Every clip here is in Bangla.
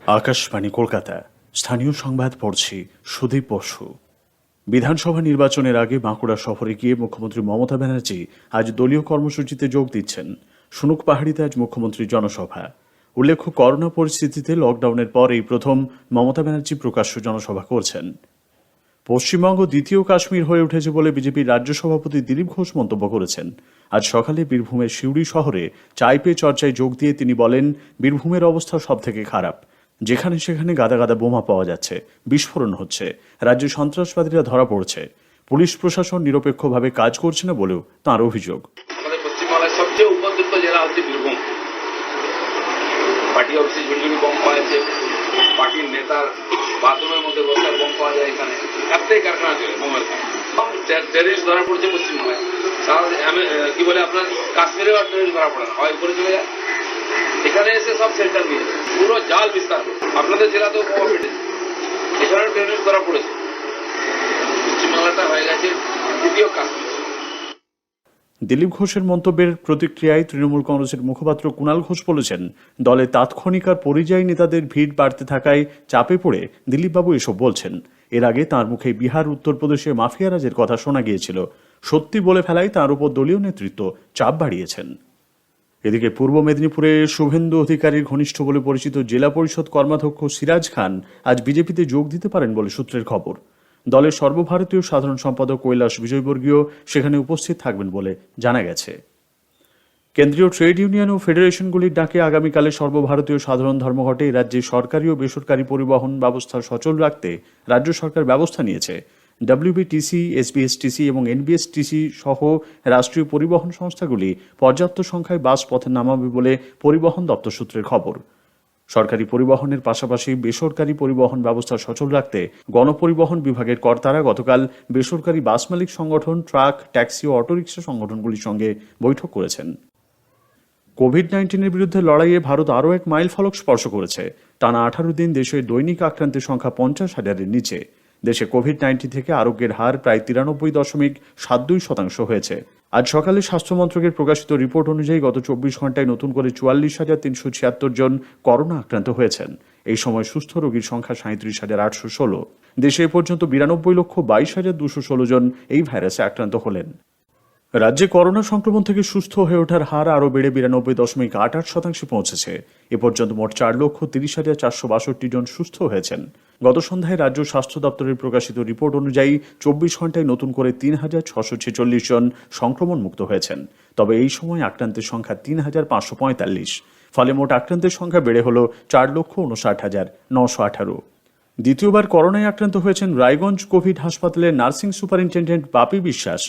আকাশবাণী কলকাতা, স্থানীয় সংবাদ পড়ছি সুদীপ বসু। বিধানসভা নির্বাচনের আগে বাঁকুড়া সফরে গিয়ে মুখ্যমন্ত্রী মমতা ব্যানার্জি আজ দলীয় কর্মসূচিতে যোগ দিচ্ছেন। সুনুক পাহাড়িতে আজ মুখ্যমন্ত্রীর জনসভা। উল্লেখ্য, করোনা পরিস্থিতিতে লকডাউনের পর এই প্রথম মমতা ব্যানার্জি প্রকাশ্য জনসভা করছেন। পশ্চিমবঙ্গ দ্বিতীয় কাশ্মীর হয়ে উঠেছে বলে বিজেপির রাজ্য সভাপতি দিলীপ ঘোষ মন্তব্য করেছেন। আজ সকালে বীরভূমের সিউড়ি শহরে চায় পে চর্চায় যোগ দিয়ে তিনি বলেন, বীরভূমের অবস্থা সব থেকে খারাপ। যেখানে সেখানে গাদা গাদা বোমা পাওয়া যাচ্ছে, বিস্ফোরণ হচ্ছে, রাজ্যে সন্ত্রাসবাদীরা ধরা পড়ছে। পুলিশ প্রশাসন নিরপেক্ষভাবে কাজ করছে না বলেও তাঁর অভিযোগ। আমাদের পশ্চিমবাংলার সবচেয়ে উপযুক্ত জেলা হচ্ছে বীরভূম। পার্টি অফিসে ঝুড়ঝুড়ি বোম পাওয়া যাচ্ছে, পার্টির নেতার বাথরুমের মধ্যে বসার বোম পাওয়া যায়। এখানে একটাই কারখানা চলে বোমের। টেররিস্ট ধরা পড়ছে পশ্চিমবঙ্গে। কি বলে আপনার কাশ্মীরেও আর টেররিস্ট ধরা পড়ে না, হয় উপরে চলে যায়। এখানে এসে সব সেন্টার নিয়ে পুরো জাল বিস্তার করে। আপনাদের জেলাতেও বোমা ফেটেছে, এখানেও টেররিস্ট ধরা পড়েছে। পশ্চিমবাংলাটা হয়ে গেছে দ্বিতীয় কাশ্মীর। দিলীপ ঘোষের মন্তব্যের প্রতিক্রিয়ায় তৃণমূল কংগ্রেসের মুখপাত্র কুণাল ঘোষ বলেছেন, দলে তাৎক্ষণিক আর পরিযায়ী নেতাদের ভিড় বাড়তে থাকায় চাপে পড়ে দিলীপবাবু এসব বলছেন। এর আগে তাঁর মুখে বিহার, উত্তরপ্রদেশে মাফিয়ারাজের কথা শোনা গিয়েছিল। সত্যি বলে ফেলায় তাঁর উপর দলীয় নেতৃত্ব চাপ বাড়িয়েছেন। এদিকে পূর্ব মেদিনীপুরে শুভেন্দু অধিকারীর ঘনিষ্ঠ বলে পরিচিত জেলা পরিষদ কর্মাধ্যক্ষ সিরাজ খান আজ বিজেপিতে যোগ দিতে পারেন বলে সূত্রের খবর। দলের সর্বভারতীয় সাধারণ সম্পাদক কৈলাস বিজয়বর্গীয় সেখানে উপস্থিত থাকবেন বলে জানা গেছে। কেন্দ্রীয় ট্রেড ইউনিয়ন ও ফেডারেশনগুলির ডাকে আগামীকালে সর্বভারতীয় সাধারণ ধর্মঘটে রাজ্যে সরকারি ও বেসরকারি পরিবহন ব্যবস্থা সচল রাখতে রাজ্য সরকার ব্যবস্থা নিয়েছে। ডব্লিউবিটিসি, এসবিএসটিসি এবং এনবিএসটিসি সহ রাষ্ট্রীয় পরিবহন সংস্থাগুলি পর্যাপ্ত সংখ্যায় বাস পথে নামাবে বলে পরিবহন দপ্তর সূত্রের খবর। সরকারি পরিবহনের পাশাপাশি বেসরকারি পরিবহন ব্যবস্থা সচল রাখতে গণপরিবহন বিভাগের কর্তারা গতকাল বেসরকারি বাস মালিক সংগঠন, ট্রাক, ট্যাক্সি ও অটোরিকশা সংগঠনগুলির সঙ্গে বৈঠক করেছেন। কোভিড-19-এর বিরুদ্ধে লড়াইয়ে ভারত আরও এক মাইল ফলক স্পর্শ করেছে। টানা 18 দিন দেশে দৈনিক আক্রান্তের সংখ্যা 50,000-এর নিচে। দেশে কোভিড-19 থেকে আরোগ্যের হার প্রায় 93.72% হয়েছে। আজ সকালে স্বাস্থ্য মন্ত্রকের প্রকাশিত রিপোর্ট অনুযায়ী গত 24 ঘন্টায় নতুন করে 44,376 জন করোনা আক্রান্ত হয়েছেন। এই সময় সুস্থ রোগীর সংখ্যা 37,816। দেশে এ পর্যন্ত 92,22,216 জন এই ভাইরাসে আক্রান্ত হলেন। রাজ্যে করোনা সংক্রমণ থেকে সুস্থ হয়ে ওঠার হার আরও বেড়ে 92.88% পৌঁছেছে। এ পর্যন্ত মোট 4,30,462 জন সুস্থ হয়েছেন। গত সন্ধ্যায় রাজ্য স্বাস্থ্য দপ্তরের প্রকাশিত রিপোর্ট অনুযায়ী 24 ঘন্টায় নতুন করে 3,646 জন সংক্রমণ মুক্ত হয়েছেন। তবে এই সময় আক্রান্তের সংখ্যা 3,545। ফলে মোট আক্রান্তের সংখ্যা বেড়ে হল 4,59,918। দ্বিতীয়বার করোনায় আক্রান্ত হয়েছেন রায়গঞ্জ কোভিড হাসপাতালের নার্সিং সুপারিনটেন্ডেন্ট বাপি বিশ্বাস।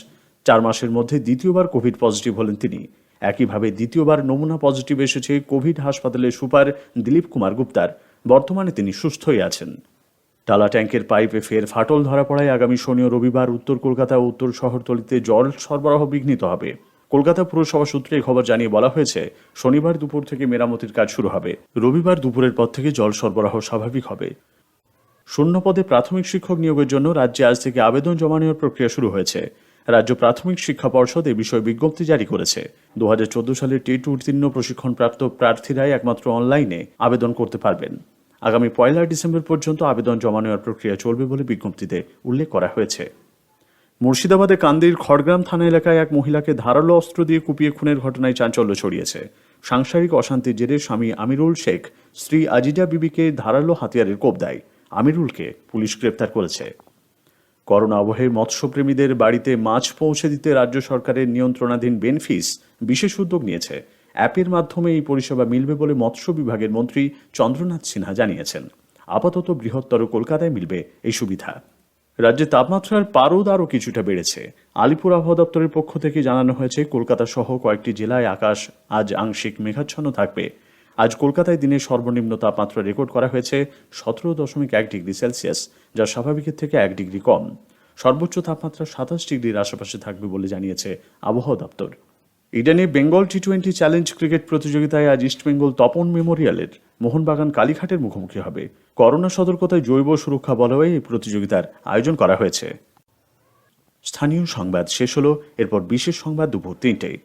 4 মাসের মধ্যে দ্বিতীয়বার কোভিড পজিটিভ হলেন তিনি। একইভাবে দ্বিতীয়বার নমুনা পজিটিভ এসেছে কোভিড হাসপাতালের সুপার দিলীপ কুমার গুপ্তার। বর্তমানে তিনি সুস্থই আছেন। টালা ট্যাঙ্কের পাইপে ফের ফাটল ধরা পড়ায় আগামী শনি ও রবিবার উত্তর কলকাতা ও উত্তর শহরতলিতে জল সরবরাহ বিঘ্নিত হবে। কলকাতা পুরসভা সূত্রে খবর জানিয়ে বলা হয়েছে, শনিবার দুপুর থেকে মেরামতির কাজ শুরু হবে। রবিবার দুপুরের পর থেকে জল সরবরাহ স্বাভাবিক হবে। শূন্য পদে প্রাথমিক শিক্ষক নিয়োগের জন্য রাজ্যে আজ থেকে আবেদন জমা নেওয়ার প্রক্রিয়া শুরু হয়েছে। রাজ্য প্রাথমিক শিক্ষা পর্ষদ এ বিষয়ে বিজ্ঞপ্তি জারি করেছে। 2014 সালের টেট উত্তীর্ণ প্রশিক্ষণপ্রাপ্ত প্রার্থীরাই একমাত্র অনলাইনে আবেদন করতে পারবেন। আগামী 1 ডিসেম্বর পর্যন্ত আবেদন জমা নেওয়ার প্রক্রিয়া চলবে বলে বিজ্ঞপ্তিতে উল্লেখ করা হয়েছে। মুর্শিদাবাদে কান্দির খড়গ্রাম থানা এলাকায় এক মহিলাকে ধারালো অস্ত্র দিয়ে কুপিয়ে খুনের ঘটনায় চাঞ্চল্য ছড়িয়েছে। সাংসারিক অশান্তির জেরে স্বামী আমিরুল শেখ স্ত্রী আজিজা বিবিকে ধারালো হাতিয়ারের কোপ দেয়। আমিরুলকে পুলিশ গ্রেপ্তার করেছে। করোনা আবহে মৎস্যপ্রেমীদের বাড়িতে মাছ পৌঁছে দিতে রাজ্য সরকারের নিয়ন্ত্রণাধীন বেনফিস বিশেষ উদ্যোগ নিয়েছে। অ্যাপের মাধ্যমে এই পরিষেবা মিলবে বলে মৎস্য বিভাগের মন্ত্রী চন্দ্রনাথ সিনহা জানিয়েছেন। আপাতত বৃহত্তর কলকাতায় মিলবে এই সুবিধা। রাজ্যে তাপমাত্রার পারদ আরও কিছুটা বেড়েছে। আলিপুর আবহাওয়া দপ্তরের পক্ষ থেকে জানানো হয়েছে, কলকাতা সহ কয়েকটি জেলায় আকাশ আজ আংশিক মেঘাচ্ছন্ন থাকবে। আজ কলকাতায় দিনের সর্বনিম্ন তাপমাত্রা রেকর্ড করা হয়েছে 17.1 ডিগ্রি সেলসিয়াস, যা স্বাভাবিকের থেকে 1 ডিগ্রি কম। সর্বোচ্চ তাপমাত্রা 27 ডিগ্রির আশেপাশে থাকবে বলে জানিয়েছে আবহাওয়া দপ্তর। ইডেনে বেঙ্গল টি20 চ্যালেঞ্জ ক্রিকেট প্রতিযোগিতায় আজ ইস্টবেঙ্গল তপন মেমোরিয়ালের মোহনবাগান কালীঘাটের মুখোমুখি হবে। করোনা সতর্কতায় জৈব সুরক্ষা বলয়ে এই প্রতিযোগিতার আয়োজন করা হয়েছে। স্থানীয় সংবাদ শেষ হলো, এরপর বিশেষ সংবাদ দুপুর 3টায়।